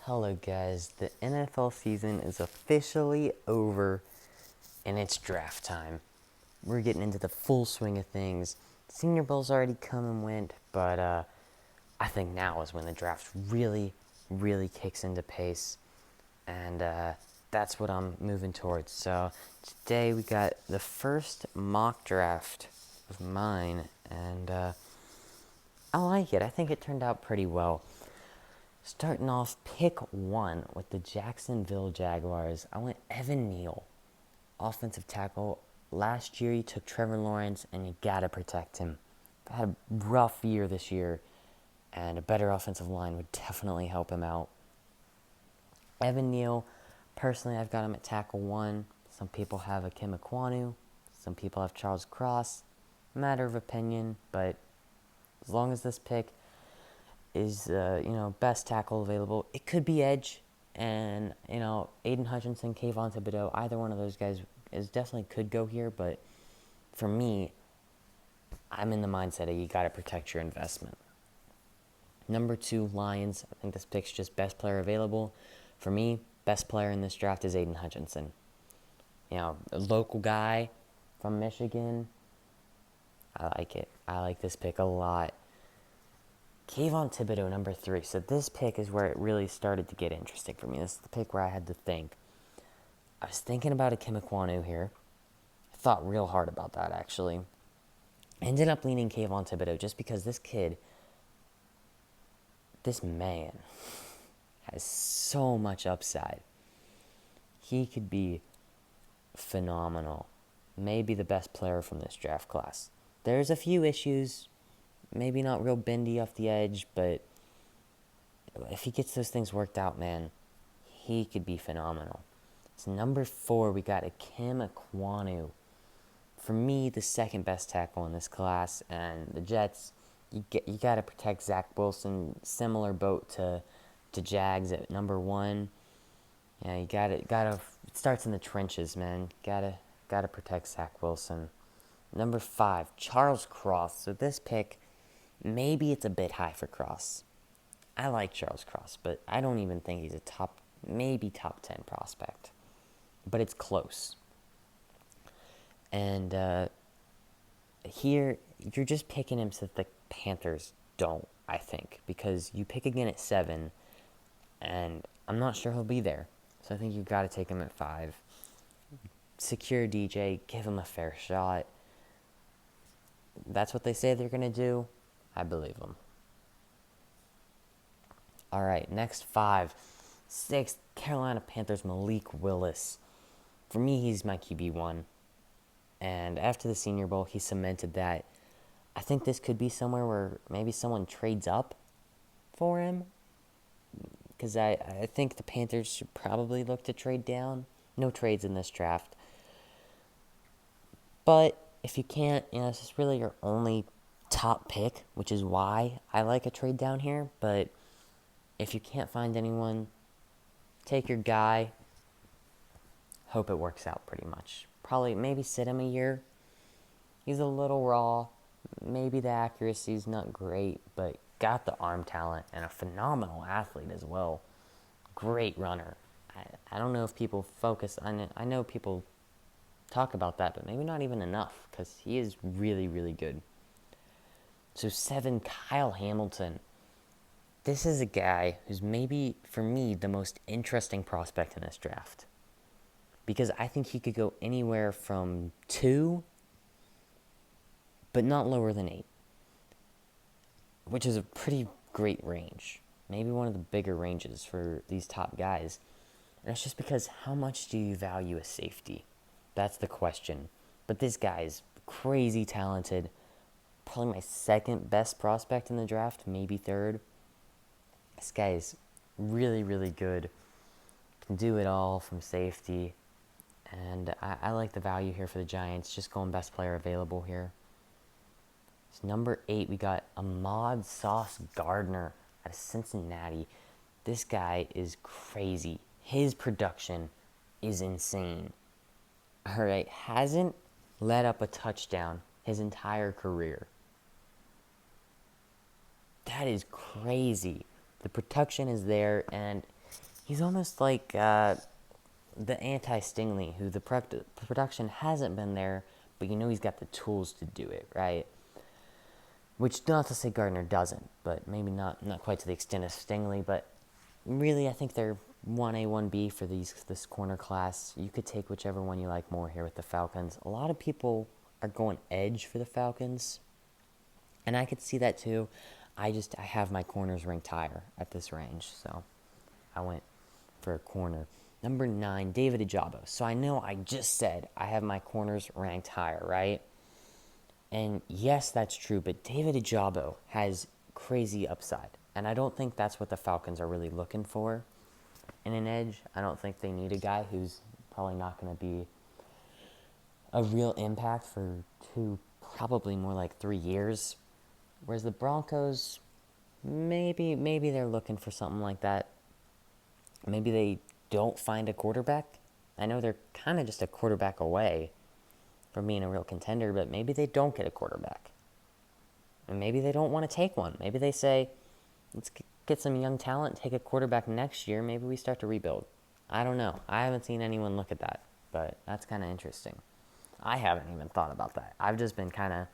Hello, guys. The NFL season is officially over and it's draft time. We're getting into the full swing of things. Senior Bowl's already come and went, but I think now is when the draft really kicks into pace. And that's what I'm moving towards. So today we got the first mock draft of mine, and I like it. I think it turned out pretty well. Starting off pick 1 with the Jacksonville Jaguars, I went Evan Neal, offensive tackle. Last year, you took Trevor Lawrence, and you gotta protect him. Had a rough year this year, and a better offensive line would definitely help him out. Evan Neal, personally, I've got him at tackle 1. Some people have Akim Ekwonu. Some people have Charles Cross. Matter of opinion, but as long as this pick is best tackle available, it could be edge, and Aiden Hutchinson, Kayvon Thibodeaux, either one of those guys is definitely could go here. But for me, I'm in the mindset of you got to protect your investment. Number 2, Lions. I think this pick's just best player available. For me, best player in this draft is Aiden Hutchinson. A local guy from Michigan. I like it. I like this pick a lot. Kayvon Thibodeaux, number 3. So this pick is where it really started to get interesting for me. This is the pick where I had to think. I was thinking about Akim Ekwonu here. I thought real hard about that, actually. Ended up leaning Kayvon Thibodeaux just because this man, has so much upside. He could be phenomenal. Maybe the best player from this draft class. There's a few issues. Maybe not real bendy off the edge, but if he gets those things worked out, man, he could be phenomenal. So number 4, we got Akim Ekwonu. For me, the second best tackle in this class, and the Jets, you got to protect Zach Wilson. Similar boat to Jags at number 1. Yeah, you got to it starts in the trenches, man. Got to protect Zach Wilson. Number 5, Charles Cross. So this pick, maybe it's a bit high for Cross. I like Charles Cross, but I don't even think he's a maybe top 10 prospect. But it's close. And here, you're just picking him so that the Panthers don't, I think. Because you pick again at 7, and I'm not sure he'll be there. So I think you've got to take him at 5. Secure DJ, give him a fair shot. That's what they say they're going to do. I believe them. All right, next 5. 6th, Carolina Panthers, Malik Willis. For me, he's my QB1. And after the Senior Bowl, he cemented that. I think this could be somewhere where maybe someone trades up for him. Because I think the Panthers should probably look to trade down. No trades in this draft. But if you can't, this is really your only top pick, which is why I like a trade down here. But if you can't find anyone, take your guy. Hope it works out pretty much. Probably maybe sit him a year. He's a little raw. Maybe the accuracy's not great, but got the arm talent and a phenomenal athlete as well. Great runner. I don't know if people focus on it. I know people talk about that, but maybe not even enough, because he is really good. So 7, Kyle Hamilton. This is a guy who's maybe, for me, the most interesting prospect in this draft. Because I think he could go anywhere from 2, but not lower than 8. Which is a pretty great range. Maybe one of the bigger ranges for these top guys. And it's just because how much do you value a safety? That's the question. But this guy is crazy talented. Probably my second best prospect in the draft, maybe 3rd. This guy is really good. Can do it all from safety. And I like the value here for the Giants. Just going best player available here. So number 8, we got Ahmad Sauce Gardner out of Cincinnati. This guy is crazy. His production is insane. All right, hasn't let up a touchdown his entire career. That is crazy. The production is there, and He's almost like the anti-Stingley, who the production hasn't been there, but you know he's got the tools to do it, right? Which, not to say Gardner doesn't, but maybe not quite to the extent of Stingley. But really, I think they're 1A, 1B for this corner class. You could take whichever one you like more here with the Falcons. A lot of people are going edge for the Falcons, and I could see that too. I have my corners ranked higher at this range, so I went for a corner. Number 9, David Ojabo. So I know I just said I have my corners ranked higher, right? And yes, that's true, but David Ojabo has crazy upside. And I don't think that's what the Falcons are really looking for in an edge. I don't think they need a guy who's probably not going to be a real impact for probably more like 3 years. Whereas the Broncos, maybe they're looking for something like that. Maybe they don't find a quarterback. I know they're kind of just a quarterback away from being a real contender, but maybe they don't get a quarterback. And maybe they don't want to take one. Maybe they say, let's get some young talent, take a quarterback next year. Maybe we start to rebuild. I don't know. I haven't seen anyone look at that, but that's kind of interesting. I haven't even thought about that. I've just been kind of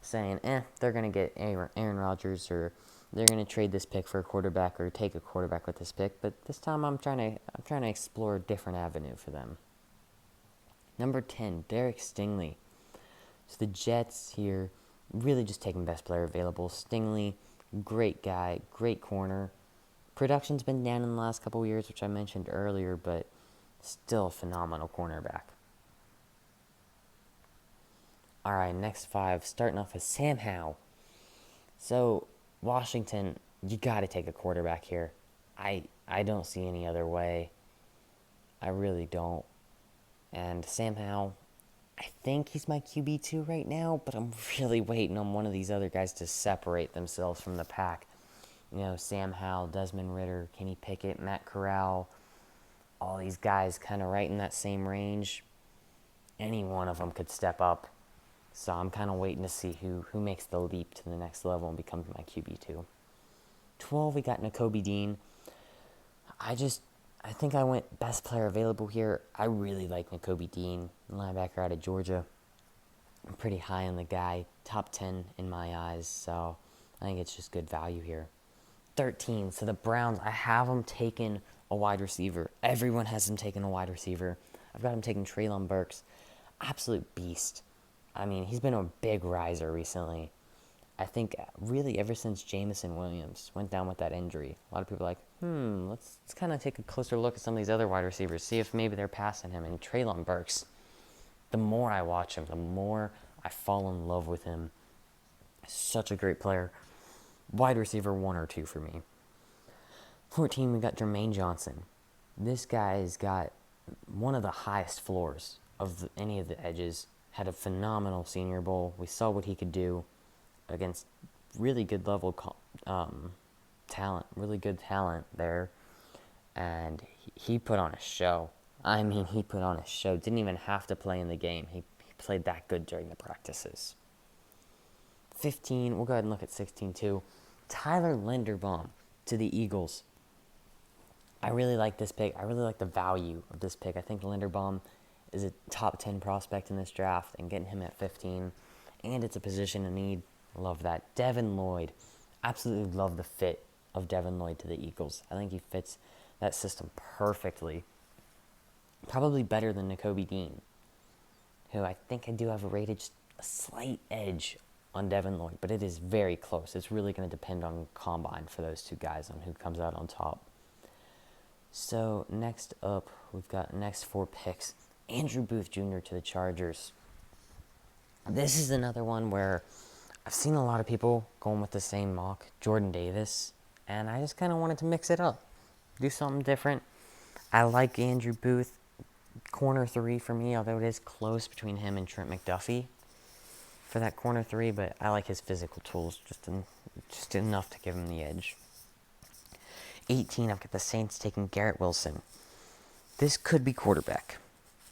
saying, they're going to get Aaron Rodgers, or they're going to trade this pick for a quarterback, or take a quarterback with this pick. But this time I'm trying to explore a different avenue for them. Number 10, Derek Stingley. So the Jets here really just taking best player available. Stingley, great guy, great corner. Production's been down in the last couple of years, which I mentioned earlier, but still a phenomenal cornerback. All right, next 5, starting off with Sam Howell. So Washington, you got to take a quarterback here. I don't see any other way. I really don't. And Sam Howell, I think he's my QB2 right now, but I'm really waiting on one of these other guys to separate themselves from the pack. You know, Sam Howell, Desmond Ridder, Kenny Pickett, Matt Corral, all these guys kind of right in that same range. Any one of them could step up. So I'm kind of waiting to see who makes the leap to the next level and becomes my QB2. 12, we got Nakobe Dean. I think I went best player available here. I really like Nakobe Dean, linebacker out of Georgia. I'm pretty high on the guy, top 10 in my eyes, so I think it's just good value here. 13, so the Browns, I have them taking a wide receiver. Everyone has them taking a wide receiver. I've got them taking Treylon Burks. Absolute beast. I mean, he's been a big riser recently. I think really ever since Jameson Williams went down with that injury, a lot of people are like, let's kind of take a closer look at some of these other wide receivers, see if maybe they're passing him. And Treylon Burks, the more I watch him, the more I fall in love with him. Such a great player. Wide receiver 1 or 2 for me. 14, we got Jermaine Johnson. This guy's got one of the highest floors of any of the edges. Had a phenomenal Senior Bowl. We saw what he could do against really good level talent, really good talent there. And he put on a show. I mean, he put on a show. Didn't even have to play in the game. He played that good during the practices. 15, we'll go ahead and look at 16 too. Tyler Linderbaum to the Eagles. I really like this pick. I really like the value of this pick. I think Linderbaum is a top 10 prospect in this draft, and getting him at 15, and it's a position of need. Love that. Devin Lloyd. Absolutely love the fit of Devin Lloyd to the Eagles. I think he fits that system perfectly. Probably better than Nakobe Dean, who I think I do have rated just a slight edge on Devin Lloyd, but it is very close. It's really going to depend on combine for those two guys on who comes out on top. So next up, we've got next 4 picks. Andrew Booth Jr. to the Chargers. This is another one where I've seen a lot of people going with the same mock, Jordan Davis, and I just kind of wanted to mix it up, do something different. I like Andrew Booth, corner 3 for me, although it is close between him and Trent McDuffie for that corner 3, but I like his physical tools just enough to give him the edge. 18, I've got the Saints taking Garrett Wilson. This could be quarterback.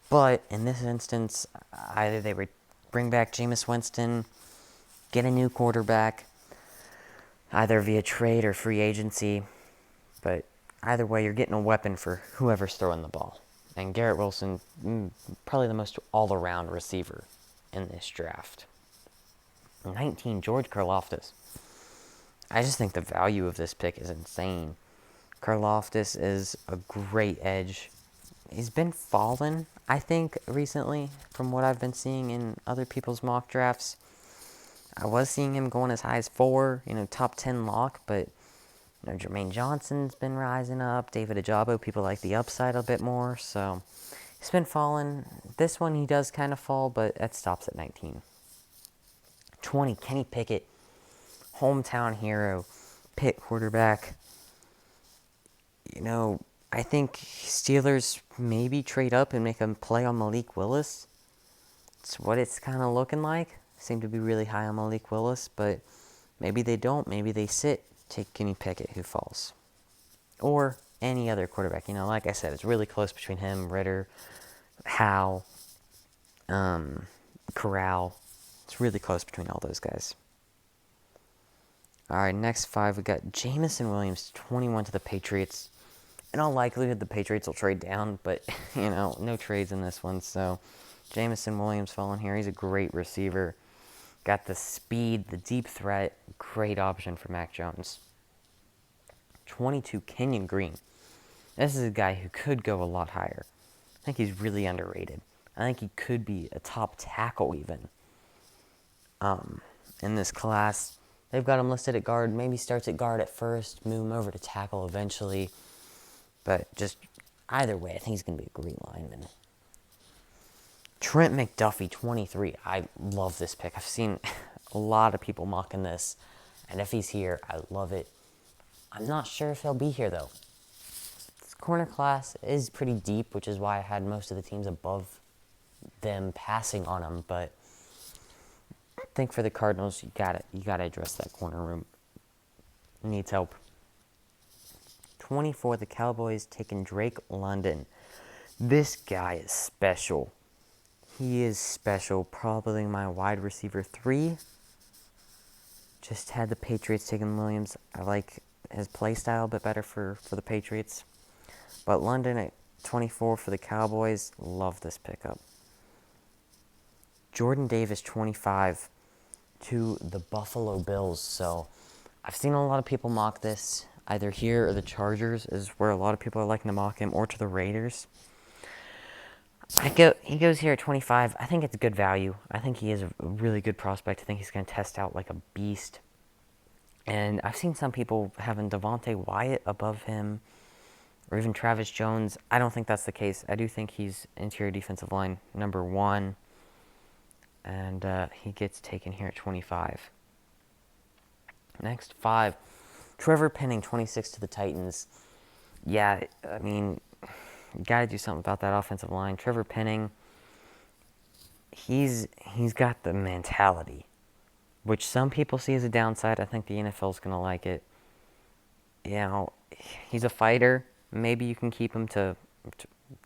But in this instance, either they would bring back Jameis Winston, get a new quarterback, either via trade or free agency. But Either way, you're getting a weapon for whoever's throwing the ball. And Garrett Wilson, probably the most all-around receiver in this draft. 19, George Karlaftis. I just think the value of this pick is insane. Karlaftis is a great edge. He's been fallen, I think, recently from what I've been seeing in other people's mock drafts. I was seeing him going as high as 4, top 10 lock, but Jermaine Johnson's been rising up. David Ajabo, people like the upside a bit more, so he's been falling. This one he does kind of fall, but that stops at 19. 20, Kenny Pickett, hometown hero, Pitt quarterback. I think Steelers maybe trade up and make a play on Malik Willis. It's what it's kind of looking like. Seem to be really high on Malik Willis, but maybe they don't. Maybe they sit, take Kenny Pickett, who falls. Or any other quarterback. Like I said, it's really close between him, Ritter, Howe, Corral. It's really close between all those guys. All right, next 5, we got Jameson Williams, 21 to the Patriots. In all likelihood, the Patriots will trade down, but, no trades in this one. So, Jameson Williams falling here. He's a great receiver. Got the speed, the deep threat. Great option for Mac Jones. 22, Kenyon Green. This is a guy who could go a lot higher. I think he's really underrated. I think he could be a top tackle even. In this class, they've got him listed at guard. Maybe starts at guard at first, move him over to tackle eventually. But just either way, I think he's going to be a great lineman. Trent McDuffie, 23. I love this pick. I've seen a lot of people mocking this. And if he's here, I love it. I'm not sure if he'll be here, though. This corner class is pretty deep, which is why I had most of the teams above them passing on him. But I think for the Cardinals, you gotta address that corner room. It needs help. 24, the Cowboys taking Drake London. This guy is special. He is special. Probably my wide receiver 3. Just had the Patriots taking Williams. I like his play style a bit better for the Patriots. But London at 24 for the Cowboys. Love this pickup. Jordan Davis, 25 to the Buffalo Bills. So I've seen a lot of people mock this. Either here or the Chargers is where a lot of people are liking to mock him, or to the Raiders. He goes here at 25. I think it's good value. I think he is a really good prospect. I think he's going to test out like a beast. And I've seen some people having Devontae Wyatt above him, or even Travis Jones. I don't think that's the case. I do think he's interior defensive line number 1. And he gets taken here at 25. Next 5. Trevor Penning, 26 to the Titans. Yeah, I mean, you got to do something about that offensive line. Trevor Penning, he's got the mentality, which some people see as a downside. I think the NFL's going to like it. He's a fighter. Maybe you can keep him to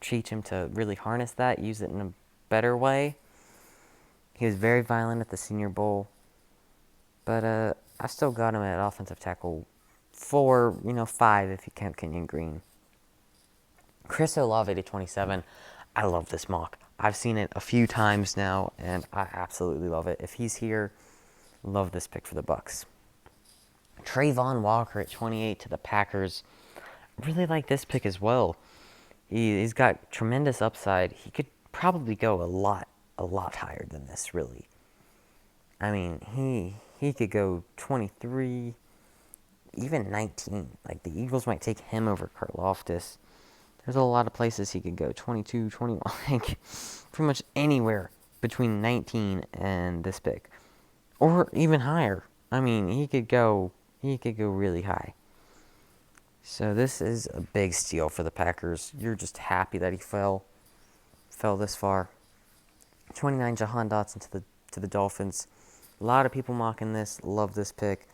teach him to really harness that, use it in a better way. He was very violent at the Senior Bowl. But I still got him at offensive tackle 4, 5 if you count Kenyon Green. Chris Olave to 27. I love this mock. I've seen it a few times now, and I absolutely love it. If he's here, love this pick for the Bucs. Trayvon Walker at 28 to the Packers. Really like this pick as well. He's got tremendous upside. He could probably go a lot higher than this, really. I mean, he could go 23, even 19. Like, the Eagles might take him over Karlaftis. There's a lot of places he could go. 22, 21, like, pretty much anywhere between 19 and this pick. Or even higher. I mean, he could go really high. So this is a big steal for the Packers. You're just happy that he fell this far. 29, Jahan Dotson to the Dolphins. A lot of people mocking this. Love this pick.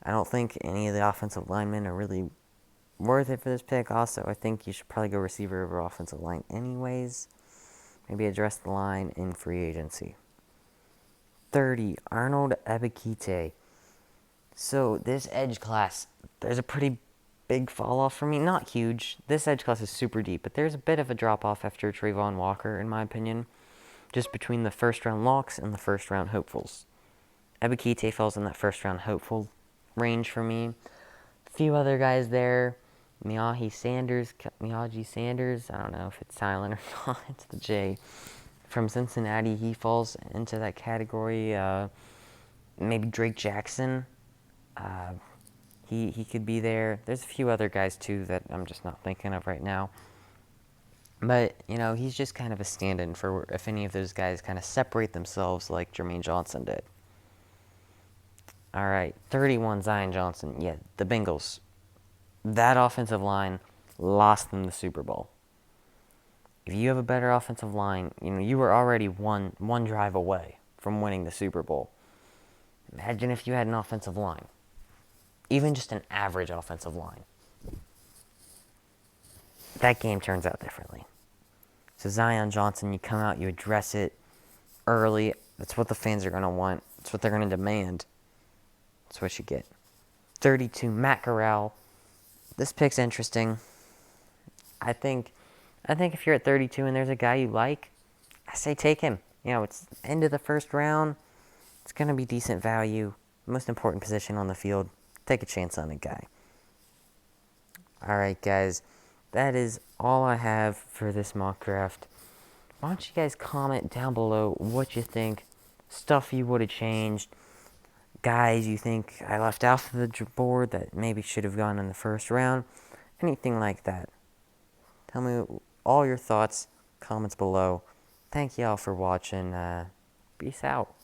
I don't think any of the offensive linemen are really worth it for this pick. Also, I think you should probably go receiver over offensive line anyways. Maybe address the line in free agency. 30, Arnold Ebiketie. So this edge class, there's a pretty big fall off for me. Not huge. This edge class is super deep, but there's a bit of a drop off after Trayvon Walker, in my opinion, just between the first round locks and the first round hopefuls. Ebiketie falls in that first round hopeful range for me. A few other guys there. Miyagi Sanders, I don't know if it's silent or not, it's the J. From Cincinnati, he falls into that category. Maybe Drake Jackson. Uh, he could be there. There's a few other guys too that I'm just not thinking of right now. But, he's just kind of a stand-in for if any of those guys kind of separate themselves like Jermaine Johnson did. All right, 31, Zion Johnson. Yeah, the Bengals. That offensive line lost them the Super Bowl. If you have a better offensive line, you were already one drive away from winning the Super Bowl. Imagine if you had an offensive line. Even just an average offensive line. That game turns out differently. So Zion Johnson, you come out, you address it early. That's what the fans are going to want. That's what they're going to demand. That's what you get. 32, Matt Corral. This pick's interesting. I think if you're at 32 and there's a guy you like, I say take him. It's end of the first round. It's going to be decent value. Most important position on the field. Take a chance on a guy. All right, guys. That is all I have for this mock draft. Why don't you guys comment down below what you think, stuff you would have changed, guys you think I left off the board that maybe should have gone in the first round, anything like that. Tell me all your thoughts, comments below. Thank y'all for watching. Peace out.